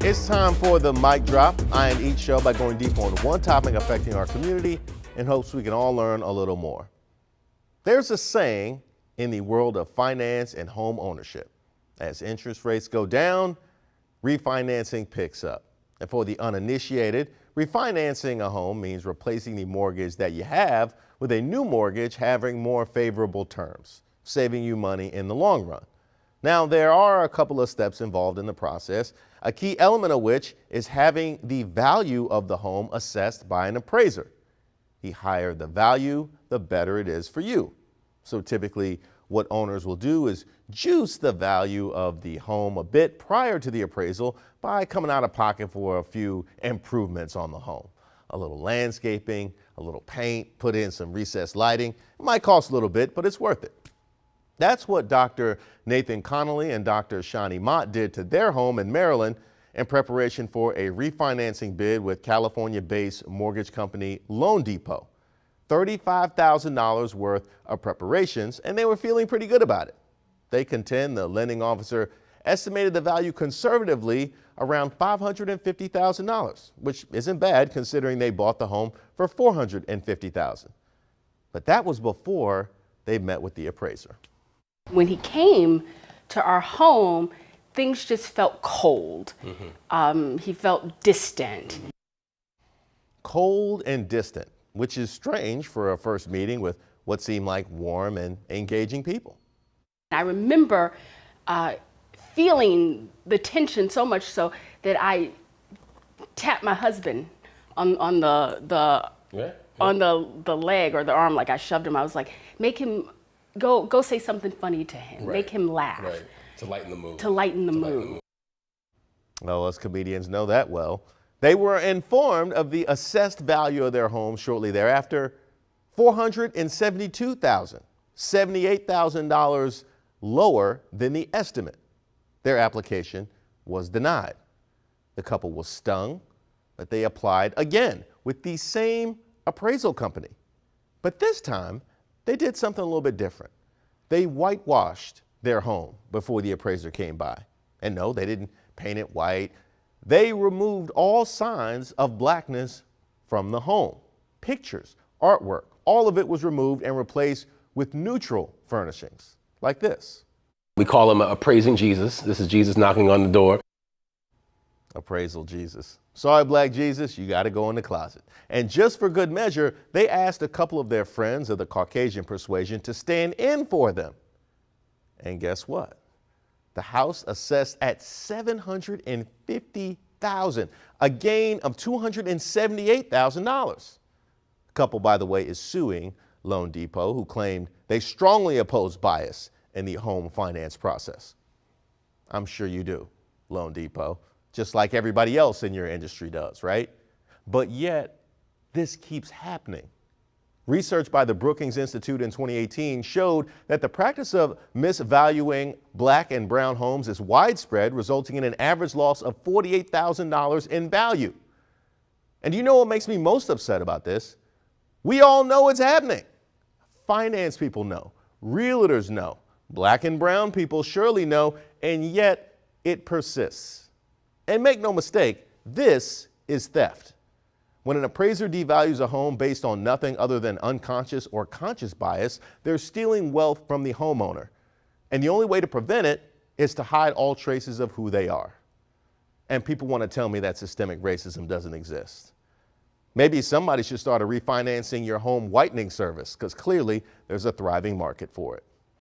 It's time for the mic drop. I end each show by going deep on one topic affecting our community in hopes we can all learn a little more. There's a saying in the world of finance and home ownership: as interest rates go down, refinancing picks up. And for the uninitiated, refinancing a home means replacing the mortgage that you have with a new mortgage having more favorable terms, saving you money in the long run. Now, there are a couple of steps involved in the process, a key element of which is having the value of the home assessed by an appraiser. The higher the value, the better it is for you. So typically, what owners will do is juice the value of the home a bit prior to the appraisal by coming out of pocket for a few improvements on the home. A little landscaping, a little paint, put in some recessed lighting. It might cost a little bit, but it's worth it. That's what Dr. Nathan Connolly and Dr. Shani Mott did to their home in Maryland in preparation for a refinancing bid with California-based mortgage company Loan Depot. $35,000 worth of preparations, and they were feeling pretty good about it. They contend the lending officer estimated the value conservatively around $550,000, which isn't bad considering they bought the home for $450,000. But that was before they met with the appraiser. When he came to our home, things just felt cold. He felt distant. Cold and distant, which is strange for a first meeting with what seemed like warm and engaging people. I remember feeling the tension so much so that I tapped my husband on the leg or the arm, like I shoved him. I was like, make him go say something funny to him. Right. Make him laugh. Right. To lighten the mood. To lighten the mood. Well, us comedians know that well. They were informed of the assessed value of their home shortly thereafter, $472,000, $78,000 lower than the estimate. Their application was denied. The couple was stung, but they applied again with the same appraisal company. But this time, they did something a little bit different. They whitewashed their home before the appraiser came by. And no, they didn't paint it white. They removed all signs of blackness from the home. Pictures, artwork, all of it was removed and replaced with neutral furnishings, like this. We call him appraising Jesus. This is Jesus knocking on the door. Appraisal Jesus. Sorry, Black Jesus, you got to go in the closet. And just for good measure, they asked a couple of their friends of the Caucasian persuasion to stand in for them. And guess what? The house assessed at $750,000, a gain of $278,000. The couple, by the way, is suing Loan Depot, who claimed they strongly oppose bias in the home finance process. I'm sure you do, Loan Depot, just like everybody else in your industry does, right? But yet, this keeps happening. Research by the Brookings Institute in 2018 showed that the practice of misvaluing black and brown homes is widespread, resulting in an average loss of $48,000 in value. And you know what makes me most upset about this? We all know it's happening. Finance people know, realtors know, black and brown people surely know, and yet it persists. And make no mistake, this is theft. When an appraiser devalues a home based on nothing other than unconscious or conscious bias, they're stealing wealth from the homeowner. And the only way to prevent it is to hide all traces of who they are. And people want to tell me that systemic racism doesn't exist. Maybe somebody should start a refinancing your home whitening service, because clearly there's a thriving market for it.